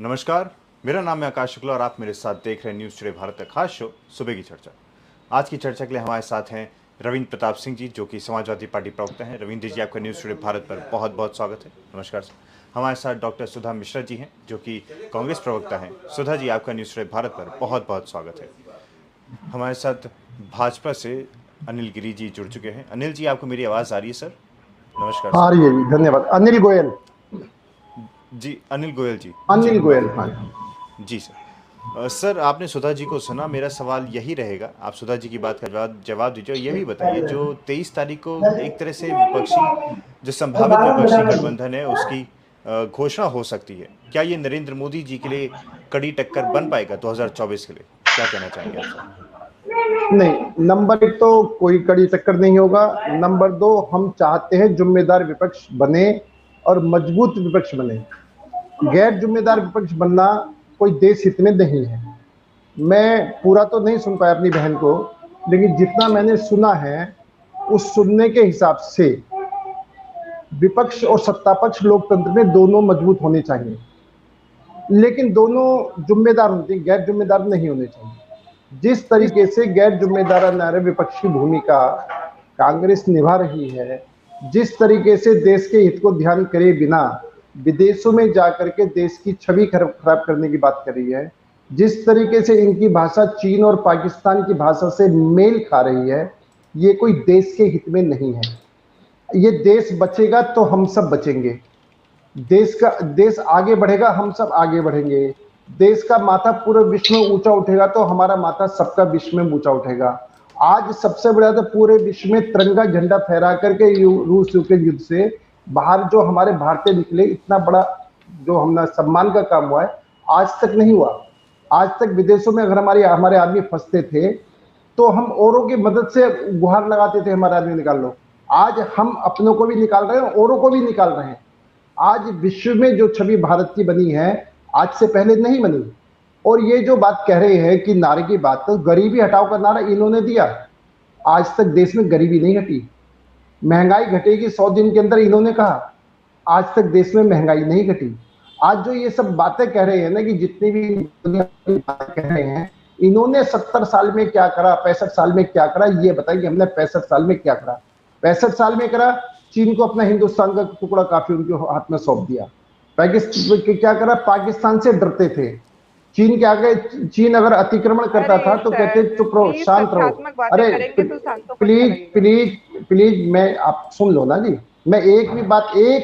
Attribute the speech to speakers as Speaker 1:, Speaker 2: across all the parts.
Speaker 1: नमस्कार, मेरा नाम है आकाश शुक्ला और आप मेरे साथ देख रहे हैं न्यूज़ टुडे भारत का खास शो सुबह की चर्चा। आज की चर्चा के लिए हमारे साथ हैं रविंद्र प्रताप सिंह जी, जो कि समाजवादी पार्टी प्रवक्ता हैं। रविंद्र जी, आपका न्यूज़ टुडे भारत पर बहुत बहुत स्वागत है। नमस्कार सर। हमारे साथ डॉक्टर सुधा मिश्रा जी हैं, जो कि कांग्रेस प्रवक्ता हैं। सुधा जी, आपका न्यूज़ टुडे भारत पर बहुत बहुत स्वागत है। हमारे साथ भाजपा से अनिल गिरी जी जुड़ चुके हैं। अनिल जी, आपको मेरी आवाज़ आ रही है सर? नमस्कार
Speaker 2: आ
Speaker 1: सर।
Speaker 2: रही है जी, धन्यवाद। अनिल गोयल।
Speaker 1: जी, अनिल गोयल जी। जी,
Speaker 2: अनिल गोयल, हाँ।
Speaker 1: जी सर। सर, आपने सुधा जी को सुना। मेरा सवाल यही रहेगा, आप सुधा जी की बात का जवाब दीजिए और ये भी बताइए, जो 23 तारीख को एक तरह से विपक्षी, जो संभावित विपक्षी गठबंधन है, उसकी घोषणा हो सकती है। क्या ये नरेंद्र मोदी जी के लिए कड़ी टक्कर बन पाएगा 2024 के लिए? क्या कहना चाहेंगे आप सर?
Speaker 2: नहीं, नंबर एक तो कोई कड़ी टक्कर नहीं होगा। नंबर दो, हम चाहते हैं जिम्मेदार विपक्ष बने और मजबूत विपक्ष बने। गैर जिम्मेदार विपक्ष बनना कोई देश हित में नहीं है। मैं पूरा तो नहीं सुन पाया अपनी बहन को, लेकिन जितना
Speaker 1: जी
Speaker 2: मैंने सुना है, उस सुनने के हिसाब से विपक्ष और सत्ता पक्ष लोकतंत्र में दोनों मजबूत होने चाहिए, लेकिन दोनों जिम्मेदार होने चाहिए, गैर जिम्मेदार नहीं होने चाहिए। जिस तरीके से गैर जिम्मेदाराना विपक्षी भूमिका कांग्रेस निभा रही है, जिस तरीके से देश के हित को ध्यान करे बिना विदेशों में जाकर के देश की छवि खराब करने की बात कर रही है, जिस तरीके से इनकी भाषा चीन और पाकिस्तान की भाषा से मेल खा रही है, ये कोई देश के हित में नहीं है। ये देश बचेगा तो हम सब बचेंगे। देश आगे बढ़ेगा, हम सब आगे बढ़ेंगे। देश का माथा पूरे विश्व में ऊंचा उठेगा तो हमारा माथा सबका विश्व में ऊंचा उठेगा। आज सबसे बड़ा तो पूरे विश्व में तिरंगा झंडा फहरा करके रूस यूक्रेन युद्ध से बाहर जो हमारे भारतीय निकले, इतना बड़ा जो हमने सम्मान का काम हुआ है, आज तक नहीं हुआ। आज तक विदेशों में अगर हमारे आदमी फंसते थे तो हम औरों की मदद से गुहार लगाते थे, हमारे आदमी निकाल लो। आज हम अपनों को भी निकाल रहे हैं, औरों को भी निकाल रहे हैं। आज विश्व में जो छवि भारत की बनी है, आज से पहले नहीं बनी। और ये जो बात कह रहे हैं कि नारे की बात, तो गरीबी हटाओ का नारा इन्होंने दिया। आज तक देश में गरीबी नहीं घटी। महंगाई घटेगी 100 दिन के अंदर, इन्होंने कहा। आज तक देश में महंगाई नहीं घटी। आज जो ये सब बातें कह रहे हैं ना, कि जितनी भी बातें कह रहे हैं, इन्होंने 70 साल में क्या करा, 65 साल में क्या करा, ये बताइए। हमने 65 साल में क्या करा? 65 साल में करा, चीन को अपना हिंदुस्तान का टुकड़ा काफी उनके हाथ में सौंप दिया। पाकिस्तान क्या करा? पाकिस्तान से डरते थे। चीन के आगे, चीन अगर अतिक्रमण करता था तो कहते चुप रहो, शांत रहो। अरे प्लीज प्लीज प्लीज, मैं आप सुन लो ना जी। मैं एक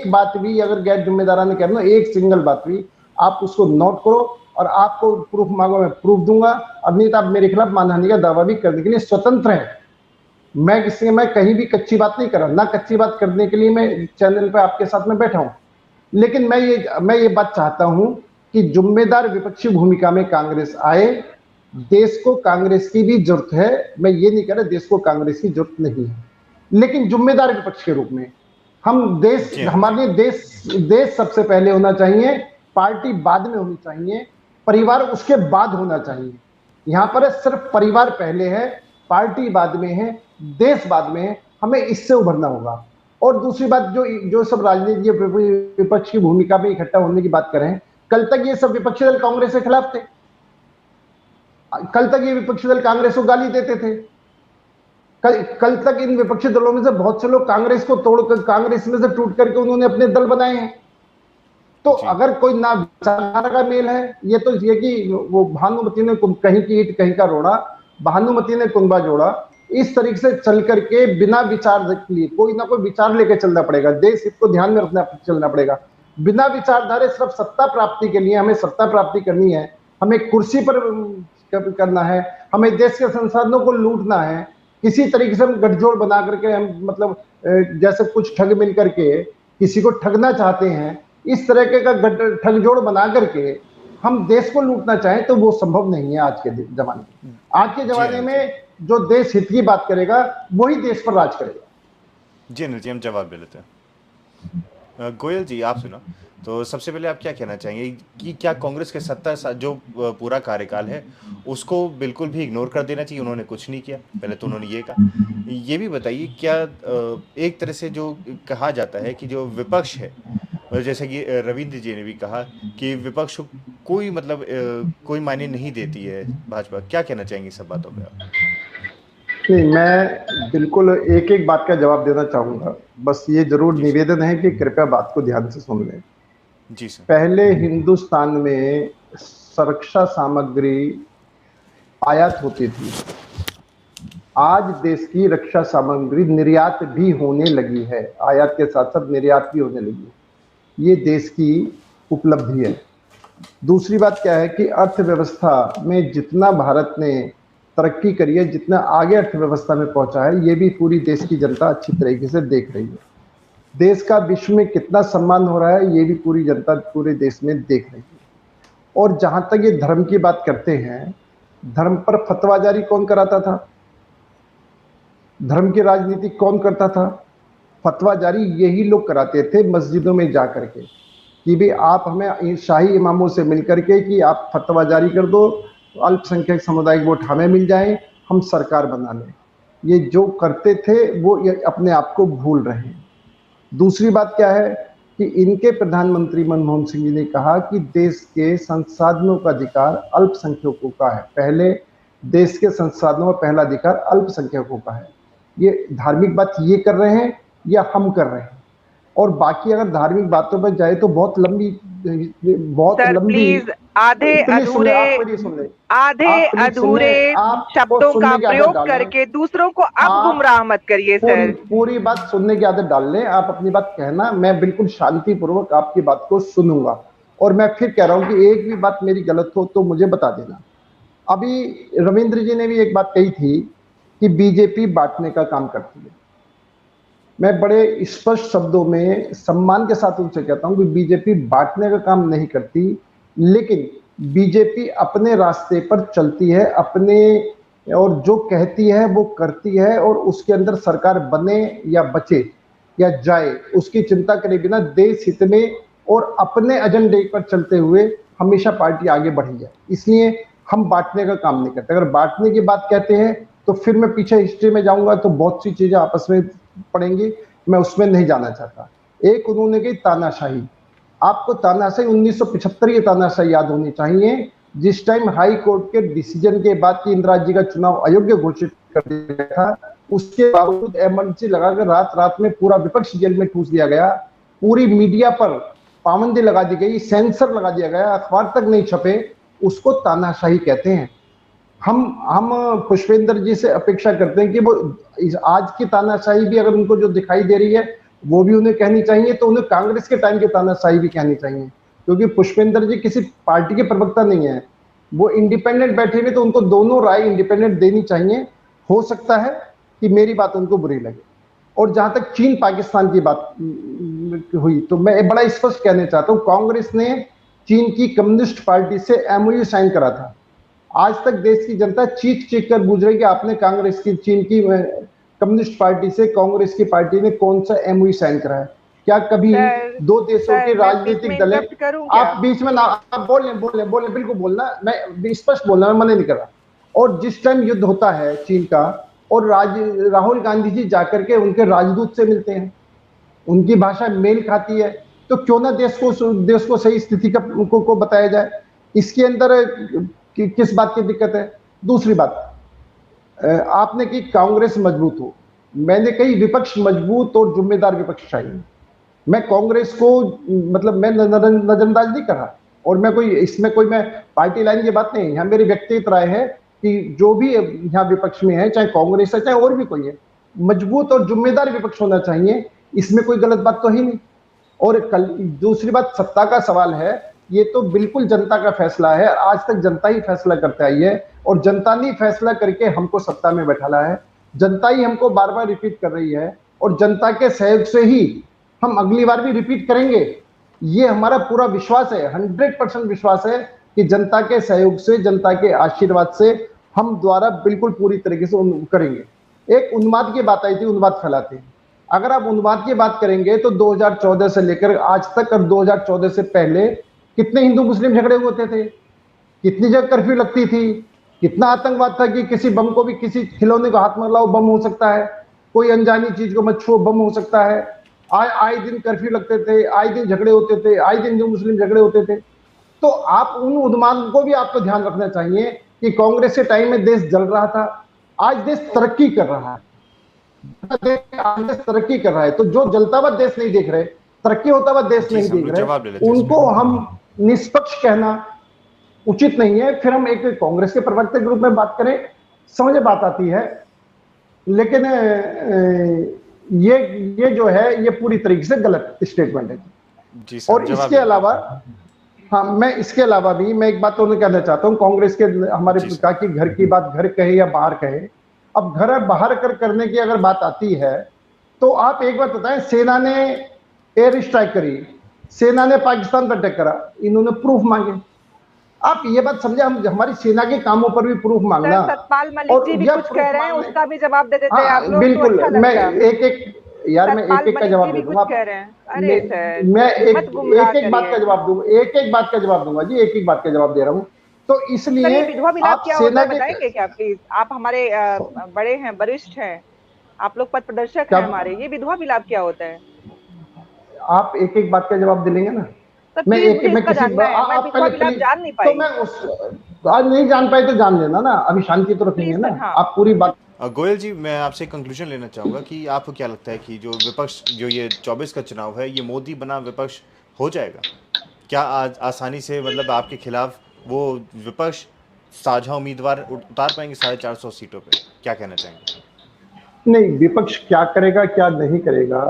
Speaker 2: बात भी अगर गैर जिम्मेदाराना कह रहा हूं, एक सिंगल बात भी आप उसको नोट करो और आपको प्रूफ मांगो, मैं प्रूफ दूंगा। अब नहीं तो आप मेरे खिलाफ मानहानि का दावा भी करने के लिए स्वतंत्र है। मैं कहीं भी कच्ची बात नहीं कर रहा ना, कच्ची बात करने के लिए मैं चैनल पे आपके साथ में बैठा हूं। लेकिन मैं ये बात चाहता हूं कि जिम्मेदार विपक्षी भूमिका में कांग्रेस आए। देश को कांग्रेस की भी जरूरत है, मैं ये नहीं कह रहा देश को कांग्रेस की जरूरत नहीं है, लेकिन जिम्मेदार विपक्ष के रूप में हम
Speaker 1: जी हाँ।
Speaker 2: हमारे देश सबसे पहले होना चाहिए, पार्टी बाद में होनी चाहिए, परिवार उसके बाद होना चाहिए। यहां पर सिर्फ परिवार पहले है, पार्टी बाद में है, देश बाद में है। हमें इससे उभरना होगा। और दूसरी बात, जो जो सब राजनीति विपक्ष की भूमिका में इकट्ठा होने की बात करें, कल तक ये सब विपक्षी दल कांग्रेस के खिलाफ थे। कल तक ये विपक्षी दल कांग्रेस को गाली देते थे। कल तक इन विपक्षी दलों में से बहुत से लोग कांग्रेस को तोड़कर, कांग्रेस में से टूट करके उन्होंने अपने दल बनाए हैं। तो अगर कोई ना विचारधारा का मेल है, ये तो ये कि वो भानुमति ने कहीं की ईंट कहीं का रोड़ा, भानुमति ने कुंबा जोड़ा, इस तरीके से चल करके बिना विचार लिए कोई ना कोई विचार लेके चलना पड़ेगा। देश हित को ध्यान में रखना चलना पड़ेगा। बिना विचारधारे सिर्फ सत्ता प्राप्ति के लिए, हमें सत्ता प्राप्ति करनी है, हमें कुर्सी पर करना है, हमें देश के संसाधनों को लूटना है, किसी तरीके से हम गठजोड़ बना करके हम मतलब जैसे कुछ ठग मिल करके किसी को ठगना चाहते हैं, इस तरह का ठगजोड़ बना करके हम देश को लूटना चाहें तो वो संभव नहीं है आज के जमाने में। आज के जमाने में जो देश हित की बात करेगा वही देश पर राज करेगा।
Speaker 1: जी अनिल जी, हम जवाब दे लेते हैं। गोयल जी, आप सुना, तो सबसे पहले आप क्या कहना चाहेंगे कि क्या कांग्रेस के सत्ता जो पूरा कार्यकाल है उसको बिल्कुल भी इग्नोर कर देना चाहिए? उन्होंने कुछ नहीं किया, पहले तो उन्होंने ये कहा। ये भी बताइए, क्या एक तरह से जो कहा जाता है कि जो विपक्ष है, और जैसे कि रविंद्र जी ने भी कहा कि विपक्ष कोई मतलब कोई मायने नहीं देती है भाजपा। क्या कहना चाहेंगे सब बातों पे आप?
Speaker 2: नहीं, मैं बिल्कुल एक एक बात का जवाब देना चाहूंगा। बस ये जरूर
Speaker 1: जी सर।
Speaker 2: निवेदन है कि कृपया बात को ध्यान से सुन लें।
Speaker 1: जी सर।
Speaker 2: पहले हिंदुस्तान में सुरक्षा सामग्री आयात होती थी। आज देश की रक्षा सामग्री निर्यात भी होने लगी है, आयात के साथ साथ निर्यात भी होने लगी है। ये देश की उपलब्धि है। दूसरी बात क्या है कि अर्थव्यवस्था में जितना भारत ने तरक्की करी है, जितना आगे अर्थव्यवस्था में पहुंचा है, ये भी पूरी देश की जनता अच्छी तरीके से देख रही है। देश का विश्व में कितना सम्मान हो रहा है, ये भी पूरी जनता पूरे देश में देख रही है। और जहां तक ये धर्म की बात करते हैं, धर्म पर फतवा जारी कौन कराता था? धर्म की राजनीति कौन करता था? फतवा जारी यही लोग कराते थे मस्जिदों में जा करके कि भी आप हमें शाही इमामों से मिलकर के कि आप फतवा जारी कर दो, अल्पसंख्यक सामुदायिक वोट हमें मिल जाए, हम सरकार बना लें। ये जो करते थे वो ये अपने आप को भूल रहे हैं। दूसरी बात क्या है कि इनके प्रधानमंत्री मनमोहन सिंह जी ने कहा कि देश के संसाधनों का अधिकार अल्पसंख्यकों का है। पहले देश के संसाधनों का पहला अधिकार अल्पसंख्यकों का है। ये धार्मिक बात ये कर रहे हैं या हम कर रहे हैं? और बाकी अगर धार्मिक बातों पर जाए तो बहुत लंबी
Speaker 3: सर प्लीज आधे
Speaker 2: प्लीज सुन ले,
Speaker 3: अधूरे
Speaker 2: आप प्लीज सुन ले,
Speaker 3: आधे
Speaker 2: आप प्लीज सुन ले,
Speaker 3: अधूरे
Speaker 2: आपको
Speaker 3: शब्दों का
Speaker 2: सुनने की आदत
Speaker 3: प्रयोग
Speaker 2: डालें।
Speaker 3: करके दूसरों को अब
Speaker 2: आप
Speaker 3: गुमराह मत करिए सर।
Speaker 2: पूरी बात सुनने की आदत डाल लें। आप अपनी बात कहना, मैं बिल्कुल शांतिपूर्वक आपकी बात को सुनूंगा। और मैं फिर कह रहा हूं कि एक भी बात मेरी गलत हो तो मुझे बता देना। अभी रविंद्र जी ने भी एक बात कही थी कि बीजेपी बांटने का काम करती है। मैं बड़े स्पष्ट शब्दों में सम्मान के साथ उनसे कहता हूं कि बीजेपी बांटने का काम नहीं करती, लेकिन बीजेपी अपने रास्ते पर चलती है, अपने और जो कहती है वो करती है, और उसके अंदर सरकार बने या बचे या जाए उसकी चिंता करे बिना देश हित में और अपने एजेंडे पर चलते हुए हमेशा पार्टी आगे बढ़ी है। इसलिए हम बांटने का काम नहीं करते। अगर बांटने की बात कहते हैं तो फिर मैं पीछे हिस्ट्री में जाऊंगा तो बहुत सी चीजें आपस में पड़ेंगी, मैं उसमें नहीं जाना चाहता। एक उन्होंने कही तानाशाही। आपको तानाशाही 1975 की तानाशाही याद होनी चाहिए, जिस टाइम हाई कोर्ट के डिसीजन के बाद कि इंदिरा जी का चुनाव अयोग्य घोषित कर दिया था, उसके बावजूद इमरजेंसी लगाकर रात रात में पूरा विपक्ष जेल में ठूस दिया गया, पूरी मीडिया पर पाबंदी लगा दी गई, सेंसर लगा दिया गया, अखबार तक नहीं छपे। उसको तानाशाही कहते हैं। हम पुष्पेंद्र जी से अपेक्षा करते हैं कि वो आज की तानाशाही भी अगर उनको जो दिखाई दे रही है वो भी उन्हें कहनी चाहिए, तो उन्हें कांग्रेस के टाइम की तानाशाही भी कहनी चाहिए। क्योंकि पुष्पेंद्र जी किसी पार्टी के प्रवक्ता नहीं है, वो इंडिपेंडेंट बैठे हुए, तो उनको दोनों राय इंडिपेंडेंट देनी चाहिए। हो सकता है कि मेरी बात उनको बुरी लगे। और जहां तक चीन पाकिस्तान की बात हुई तो मैं बड़ा स्पष्ट कहना चाहता हूं, कांग्रेस ने चीन की कम्युनिस्ट पार्टी से एमओयू साइन करा था। आज तक देश की जनता चीख चीख कर पूछ रही कि आपने कांग्रेस की, चीन की कम्युनिस्ट पार्टी से कांग्रेस की पार्टी ने कौन सा एमओयू साइन करा है? क्या कभी दो देशों के राजनीतिक दल, आप बीच में ना, आप बोल बिल्कुल बोलना, मैं स्पष्ट बोलना, मैं मना नहीं कर रहा। और जिस टाइम युद्ध होता है चीन का, और राहुल गांधी जी जाकर के उनके राजदूत से मिलते हैं, उनकी भाषा मेल खाती है, तो क्यों ना देश को सही स्थिति को बताया जाए। इसके अंदर किस बात की दिक्कत है? दूसरी बात, आपने की कांग्रेस मजबूत हो, मैंने कही विपक्ष मजबूत और जिम्मेदार विपक्ष चाहिए। मैं कांग्रेस को मतलब मैं नजरअंदाज नहीं कर रहा, और मैं कोई इसमें कोई मैं पार्टी लाइन की बात नहीं, यहाँ मेरी व्यक्तिगत राय है कि जो भी यहाँ विपक्ष में है, चाहे कांग्रेस है चाहे और भी कोई है, मजबूत और जिम्मेदार विपक्ष होना चाहिए। इसमें कोई गलत बात तो ही नहीं। और दूसरी बात, सत्ता का सवाल है, ये तो बिल्कुल जनता का फैसला है। आज तक जनता ही फैसला करते आई है, और जनता ने फैसला करके हमको सत्ता में बैठाला है। जनता ही हमको बार बार रिपीट कर रही है, और जनता के सहयोग से ही हम अगली बार भी रिपीट करेंगे। ये हमारा पूरा विश्वास है, 100% विश्वास है कि जनता के सहयोग से, जनता के आशीर्वाद से हम द्वारा बिल्कुल पूरी तरीके से करेंगे। एक उन्माद की बात आई थी, उन्माद फैलाते हैं। अगर आप उन्माद की बात करेंगे तो 2014 से लेकर आज तक, और 2014 से पहले कितने हिंदू मुस्लिम झगड़े होते थे, कितनी जगह कर्फ्यू लगती थी, कितना आतंकवाद था कि किसी बम को भी, किसी खिलौने को हाथ में लाओ बम हो सकता है, कोई अनजानी चीज को मत छुओ बम हो सकता है। आए दिन कर्फ्यू लगते थे, आए दिन झगड़े होते थे, आए दिन हिंदू मुस्लिम झगड़े होते थे। तो आप उन उन्माद को भी आपको ध्यान रखना चाहिए कि कांग्रेस के टाइम में देश जल रहा था, आज देश तरक्की कर रहा है। आज देश तरक्की कर रहा है, तो जो जलता हुआ देश नहीं देख रहे, तरक्की होता हुआ देश नहीं देख रहे, उनको हम निष्पक्ष कहना उचित नहीं है। फिर हम एक कांग्रेस के प्रवक्ता के रूप में बात करें, समझ बात आती है, लेकिन ये जो है ये पूरी तरीके से गलत स्टेटमेंट है
Speaker 1: जी सर।
Speaker 2: और इसके अलावा हाँ, मैं इसके अलावा भी मैं एक बात तो कहना चाहता हूँ, कांग्रेस के हमारे कहा कि घर की बात घर कहे या बाहर कहे। अब घर बाहर करने की अगर बात आती है तो आप एक बात बताएं, सेना ने एयर स्ट्राइक करी, सेना ने पाकिस्तान पर अटैक करा, इन्होंने प्रूफ मांगे। आप ये बात समझे, हम हमारी सेना के कामों पर भी प्रूफ मांगना।
Speaker 3: सतपाल मलिक जी भी कुछ कह रहे हैं, उसका भी जवाब दे देते हैं आप लोग।
Speaker 2: बिल्कुल,
Speaker 3: तो अच्छा
Speaker 2: मैं एक यार मैं एक का जवाब दे दूंगा। मैं एक बात का जवाब दूंगा, एक बात का जवाब दूंगा जी, एक बात का जवाब दे रहा हूँ। तो इसलिए
Speaker 3: विधवा विलाप क्या होता है बताएंगे क्या प्लीज? आप हमारे बड़े हैं, वरिष्ठ हैं, आप लोग पथ प्रदर्शक हैं हमारे, ये विधवा विलाप क्या होता है?
Speaker 2: आप एक बात का जवाब दिलेंगे ना? मैं किसी
Speaker 3: जान नहीं पाई,
Speaker 2: तो मैं आज नहीं जान पाए तो जान लेना ना, अभी शांति तो रखेंगे ना। आप पूरी बात।
Speaker 1: गोयल जी, मैं आपसे कंक्लूजन लेना चाहूंगा कि आपको क्या लगता है कि जो विपक्ष जो ये 24 का चुनाव है, ये मोदी बना विपक्ष हो जाएगा क्या? आज आसानी से मतलब आपके खिलाफ वो विपक्ष साझा उम्मीदवार उतार पाएंगे 450 सीटों पे? क्या कहना चाहेंगे?
Speaker 2: नहीं, विपक्ष क्या करेगा क्या नहीं करेगा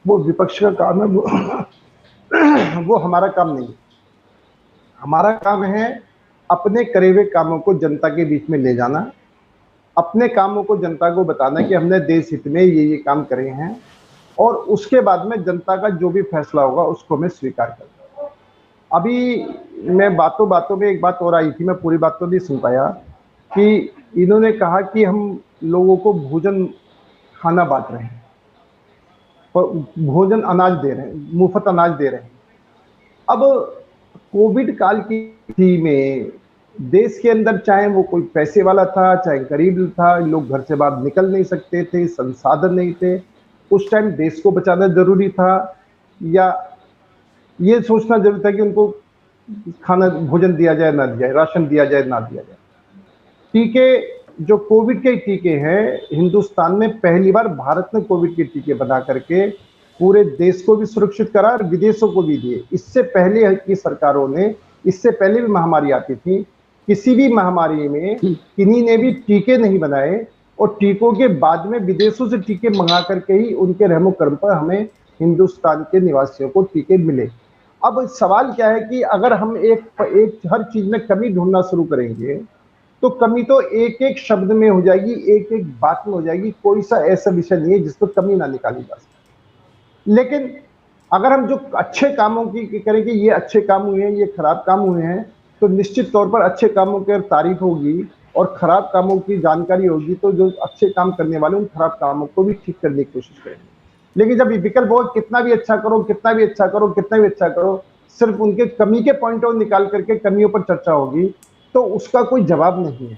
Speaker 2: वो विपक्ष का काम है, वो हमारा काम नहीं। हमारा काम है अपने करे हुए कामों को जनता के बीच में ले जाना, अपने कामों को जनता को बताना कि हमने देश हित में ये काम करे हैं, और उसके बाद में जनता का जो भी फैसला होगा उसको मैं स्वीकार करूंगा। अभी मैं बातों बातों में एक बात और आई थी, मैं पूरी बात तो नहीं सुन पाया, कि इन्होंने कहा कि हम लोगों को भोजन खाना बांट रहे हैं, भोजन अनाज दे रहे हैं, मुफ्त अनाज दे रहे हैं। अब कोविड काल की स्थिति में देश के अंदर चाहे वो कोई पैसे वाला था चाहे गरीब था, लोग घर से बाहर निकल नहीं सकते थे, संसाधन नहीं थे, उस टाइम देश को बचाना जरूरी था या ये सोचना जरूरी था कि उनको खाना भोजन दिया जाए ना दिया जाए, राशन दिया जाए ना दिया जाए। टीके जो कोविड के टीके हैं, हिंदुस्तान में पहली बार भारत ने कोविड के टीके बना करके पूरे देश को भी सुरक्षित करा और विदेशों को भी दिए। इससे पहले की सरकारों ने, इससे पहले भी महामारी आती थी, किसी भी महामारी में किन्हीं ने भी टीके नहीं बनाए, और टीकों के बाद में विदेशों से टीके मंगा करके ही उनके रहमो कर्म पर हमें हिंदुस्तान के निवासियों को टीके मिले। अब सवाल क्या है कि अगर हम एक हर चीज में कमी ढूंढना शुरू करेंगे तो कमी तो एक एक शब्द में हो जाएगी, एक एक बात में हो जाएगी। कोई सा ऐसा विषय नहीं है जिस पर कमी ना निकाली जा सके। लेकिन अगर हम जो अच्छे कामों की करें कि ये अच्छे काम हुए हैं, ये खराब काम हुए हैं, तो निश्चित तौर पर अच्छे कामों की तारीफ होगी और खराब कामों की जानकारी होगी, तो जो अच्छे काम करने वाले उन खराब कामों को भी ठीक करने की कोशिश करेंगे। लेकिन जब विकल्प हो कितना भी अच्छा करो, कितना भी अच्छा करो, कितना भी अच्छा करो, सिर्फ उनके कमी के पॉइंट ऑफ निकाल करके कमियों पर चर्चा होगी, तो उसका कोई जवाब नहीं है।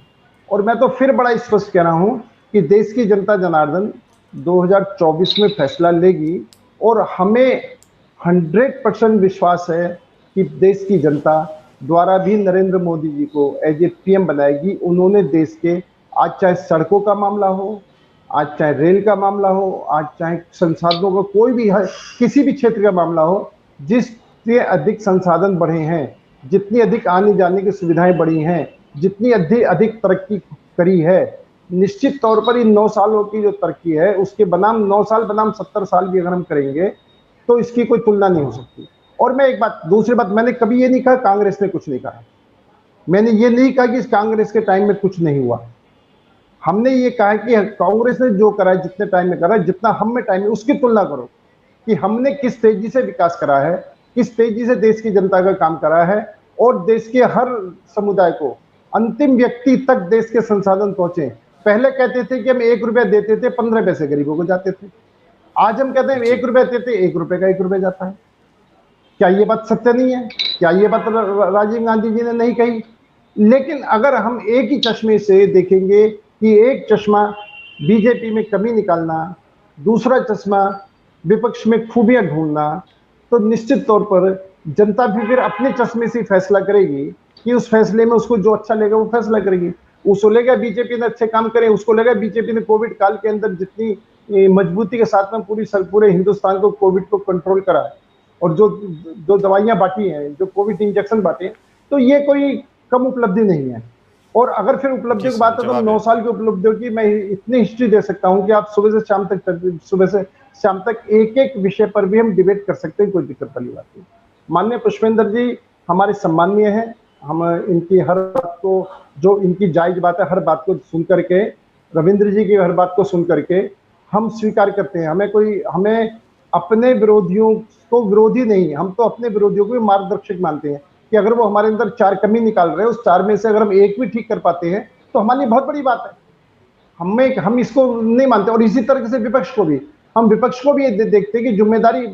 Speaker 2: और मैं तो फिर बड़ा स्पष्ट कह रहा हूं कि देश की जनता जनार्दन 2024 में फैसला लेगी, और हमें 100% विश्वास है कि देश की जनता द्वारा भी नरेंद्र मोदी जी को एज ए पीएम बनाएगी। उन्होंने देश के, आज चाहे सड़कों का मामला हो, आज चाहे रेल का मामला हो, आज चाहे संसाधनों का कोई भी है, किसी भी क्षेत्र का मामला हो, जिससे अधिक संसाधन बढ़े हैं, जितनी अधिक आने जाने की सुविधाएं बढ़ी हैं, जितनी अधिक तरक्की करी है, निश्चित तौर पर इन 9 सालों की जो तरक्की है उसके बनाम 9 साल बनाम 70 साल भी अगर हम करेंगे तो इसकी कोई तुलना नहीं हो सकती। और मैं एक बात, दूसरी बात, मैंने कभी ये नहीं कहा कांग्रेस ने कुछ नहीं कहा, मैंने ये नहीं कहा कि इस कांग्रेस के टाइम में कुछ नहीं हुआ। हमने ये कहा कि कांग्रेस ने जो करा है, जितने टाइम में करा है, जितना हम में टाइम है, उसकी तुलना करो कि हमने किस तेजी से विकास करा है, किस तेजी से देश की जनता का काम करा है, और देश के हर समुदाय को, अंतिम व्यक्ति तक देश के संसाधन पहुंचे। पहले कहते थे कि हम 1 रुपया देते थे, 15 पैसे गरीबों को जाते थे। आज हम कहते हैं 1 रुपया देते, 1 रुपये का 1 रुपया जाता है। क्या ये बात सत्य नहीं है? क्या ये बात राजीव गांधी जी ने नहीं कही? लेकिन अगर हम एक ही चश्मे से देखेंगे कि एक चश्मा बीजेपी में कमी निकालना, दूसरा चश्मा विपक्ष में खूबियां ढूंढना, तो निश्चित तौर पर जनता भी फिर अपने चश्मे से फैसला करेगी कि उस फैसले में उसको जो अच्छा लगेगा वो फैसला करेगी। उसको लगेगा बीजेपी ने अच्छे काम करे, उसको लगा बीजेपी ने कोविड काल के अंदर जितनी मजबूती के साथ में पूरे हिंदुस्तान को कोविड को कंट्रोल करा है और जो जो दवाइयां बांटी हैं, जो कोविड इंजेक्शन बांटे हैं, तो ये कोई कम उपलब्धि नहीं है। और अगर फिर उपलब्धियों की बात है तो 9 साल की उपलब्धियों की मैं इतनी हिस्ट्री दे सकता हूं कि आप सुबह से शाम तक एक एक विषय पर भी हम डिबेट कर सकते हैं, कोई दिक्कत वाली बात नहीं। माननीय पुष्पेंद्र जी हमारे सम्माननीय हैं, हम इनकी हर बात को, जो इनकी जायज बात है, हर बात को सुन करके, रविंद्र जी की हर बात को सुन करके हम स्वीकार करते हैं। हमें अपने विरोधियों को विरोधी नहीं, हम तो अपने विरोधियों को भी मार्गदर्शक मानते हैं कि अगर वो हमारे अंदर 4 कमी निकाल रहे हैं, उस 4 में से अगर हम एक भी ठीक कर पाते हैं तो हमारे लिए बहुत बड़ी बात है। हम इसको नहीं मानते। और इसी तरह से विपक्ष को भी, हम विपक्ष को भी देखते हैं कि जिम्मेदारी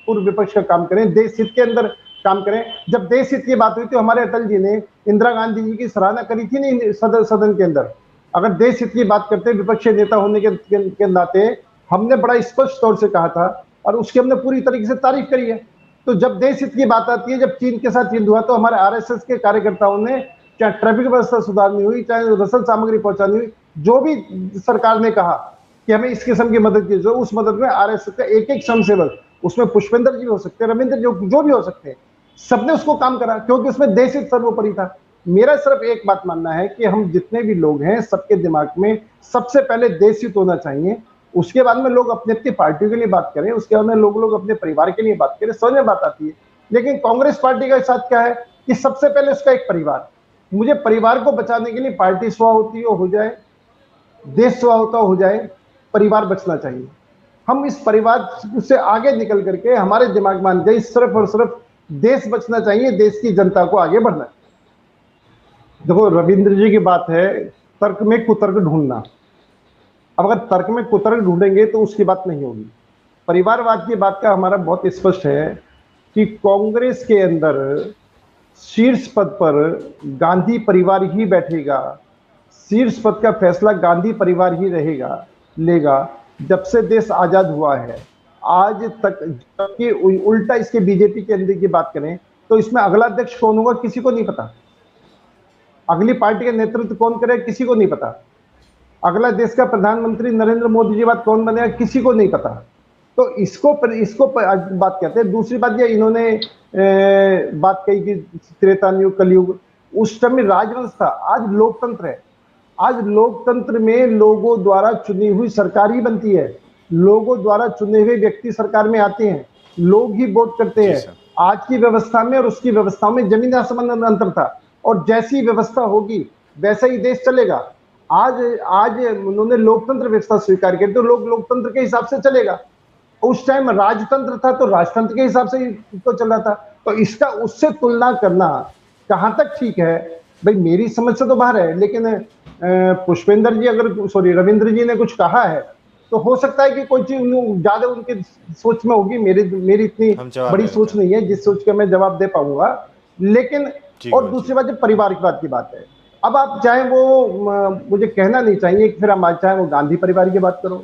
Speaker 2: पूर्व विपक्ष का काम करें, देश हित के अंदर काम करें। जब देश हित की बात हुई तो हमारे अटल जी ने इंदिरा गांधी जी की सराहना करी थी नहीं सदन के अंदर। अगर देश हित की बात करते विपक्षी नेता होने के नाते हमने बड़ा स्पष्ट तौर से कहा था और उसकी हमने पूरी तरीके से तारीफ करी है। तो जब देश हित की बात आती है, जब चीन के साथ युद्ध हुआ तो हमारे आरएसएस के कार्यकर्ताओं ने, चाहे ट्रैफिक व्यवस्था सुधारनी हुई, चाहे रसद सामग्री पहुंचानी हुई, जो भी सरकार ने कहा कि हमें इस किस्म की मदद की, जो उस मदद में आरएसएस का एक एक स्वयंसेवक, उसमें पुष्पेंद्र जी हो सकते हैं, रविंद्र जो भी हो सकते हैं, सबने उसको काम करा क्योंकि उसमें देश हित सर्वोपरि था। मेरा सिर्फ एक बात मानना है कि हम जितने भी लोग हैं सबके दिमाग में सबसे पहले देश हित होना चाहिए। उसके बाद में लोग अपने अपनी पार्टियों के लिए बात करें, उसके बाद में लोग अपने परिवार के लिए बात करें, समझ में बात आती है। लेकिन कांग्रेस पार्टी का साथ क्या है कि सबसे पहले उसका एक परिवार, मुझे परिवार को बचाने के लिए पार्टी स्व होती हो जाए, देश स्व होता हो जाए, परिवार बचना चाहिए। हम इस परिवार से आगे निकल करके हमारे दिमाग में आना चाहिए सिर्फ और सिर्फ देश बचना चाहिए, देश की जनता को आगे बढ़ना। देखो रविंद्र जी की बात है तर्क में कुतर्क ढूंढना। अब अगर तर्क में कुतर्क ढूंढेंगे तो उसकी बात नहीं होगी। परिवारवाद की बात का हमारा बहुत स्पष्ट है कि कांग्रेस के अंदर शीर्ष पद पर गांधी परिवार ही बैठेगा, शीर्ष पद का फैसला गांधी परिवार ही लेगा। जब से देश आजाद हुआ है आज तक, जबकि उल्टा इसके बीजेपी के अंदर की बात करें तो इसमें अगला अध्यक्ष कौन होगा किसी को नहीं पता, अगली पार्टी का नेतृत्व कौन करे किसी को नहीं पता, अगला देश का प्रधानमंत्री नरेंद्र मोदी जी बात कौन बनेगा किसी को नहीं पता। तो इसको बात कहते हैं। दूसरी बात ये इन्होंने बात कही कि त्रेता युग कलयुग, उस समय राजवंश था, आज लोकतंत्र है। आज लोकतंत्र में लोगों द्वारा चुनी हुई सरकार ही बनती है, लोगों द्वारा चुने हुए व्यक्ति सरकार में आते हैं, लोग ही वोट करते हैं। आज की व्यवस्था में और उसकी व्यवस्था में जमीन आसमान अंतर था, और जैसी व्यवस्था होगी वैसा ही देश चलेगा। आज उन्होंने लोकतंत्र व्यवस्था स्वीकार की तो लोकतंत्र के हिसाब से चलेगा। उस टाइम राजतंत्र था तो राजतंत्र के हिसाब से तो चल रहा था। तो इसका उससे तुलना करना कहां तक ठीक है भाई, मेरी समझ से तो बाहर है। लेकिन पुष्पेंद्र जी रविंद्र जी ने कुछ कहा है तो हो सकता है कि कोई चीज ज्यादा उनके सोच में होगी, मेरी इतनी बड़ी सोच नहीं है जिस सोच का मैं जवाब दे पाऊंगा। लेकिन और दूसरी बात, जब परिवारवाद की बात है, अब आप चाहे वो मुझे कहना नहीं चाहिए कि फिर हम चाहे वो गांधी परिवार की बात करो,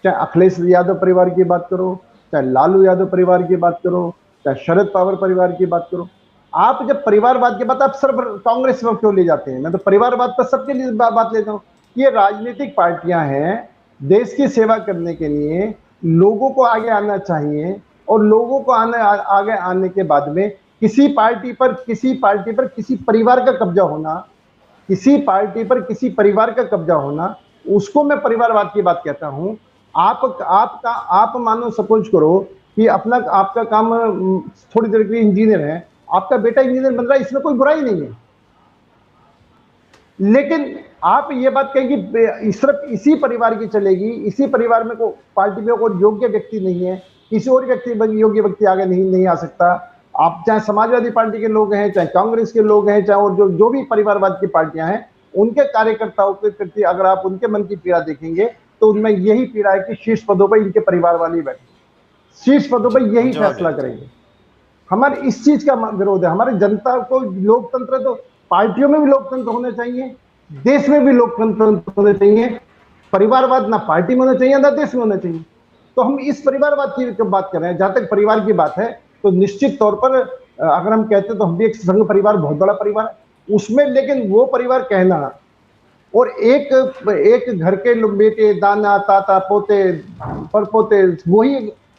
Speaker 2: चाहे अखिलेश यादव परिवार की बात करो, चाहे लालू यादव परिवार की बात करो, चाहे शरद पवार परिवार की बात करो, आप जब परिवारवाद की बात आप सिर्फ कांग्रेस में क्यों ले जाते हैं? मैं तो परिवारवाद पर सबके लिए बात लेता हूँ। ये राजनीतिक पार्टियां हैं, देश की सेवा करने के लिए लोगों को आगे आना चाहिए, और लोगों को आगे आने के बाद में किसी पार्टी पर किसी परिवार का कब्जा होना, किसी पार्टी पर किसी परिवार का कब्जा होना, उसको मैं परिवारवाद की बात कहता हूं। आप मानो सपोज करो कि आपका काम थोड़ी देर के लिए इंजीनियर है, आपका बेटा इंजीनियर बन रहा है, इसमें कोई बुराई नहीं है। लेकिन आप ये बात कहेंगे सिर्फ इसी परिवार की चलेगी, इसी परिवार में पार्टी में कोई योग्य व्यक्ति नहीं है, किसी और योग्य व्यक्ति आगे नहीं आ सकता। आप चाहे समाजवादी पार्टी के लोग हैं, चाहे कांग्रेस के लोग हैं, चाहे और जो भी परिवारवाद की पार्टियां हैं, उनके कार्यकर्ताओं के प्रति अगर आप उनके मन की पीड़ा देखेंगे तो उनमें यही पीड़ा है कि शीर्ष पदों पर इनके परिवार वाले बैठे, शीर्ष पदों पर यही फैसला करेंगे। हमारे इस चीज का विरोध है। हमारे जनता को लोकतंत्र, तो पार्टियों में भी लोकतंत्र होने चाहिए, देश में भी लोकतंत्र होने चाहिए। परिवारवाद ना पार्टी में होना चाहिए ना देश में होना चाहिए। तो हम इस परिवारवाद की बात कर रहे हैं। जहां तक परिवार की बात है तो निश्चित तौर पर अगर हम कहते तो हम भी एक संघ परिवार बहुत बड़ा परिवार है उसमें, लेकिन वो परिवार कहना और एक घर के लोग बेटे दाना ताता पोते परपोते वही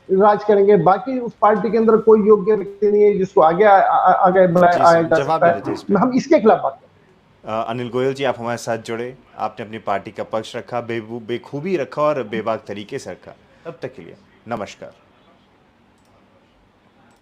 Speaker 2: राज करेंगे, बाकी उस पार्टी के अंदर कोई योग्य व्यक्ति नहीं है जिसको आगे आगे बढ़ाया आया जा
Speaker 1: जवाब
Speaker 2: सकता
Speaker 1: दे देते इस पे।
Speaker 2: है। हम इसके खिलाफ बात करते हैं।
Speaker 1: अनिल गोयल जी, आप हमारे साथ जुड़े, आपने अपनी पार्टी का पक्ष रखा, बेखूबी रखा और बेबाक तरीके से रखा। तब तक के लिए नमस्कार।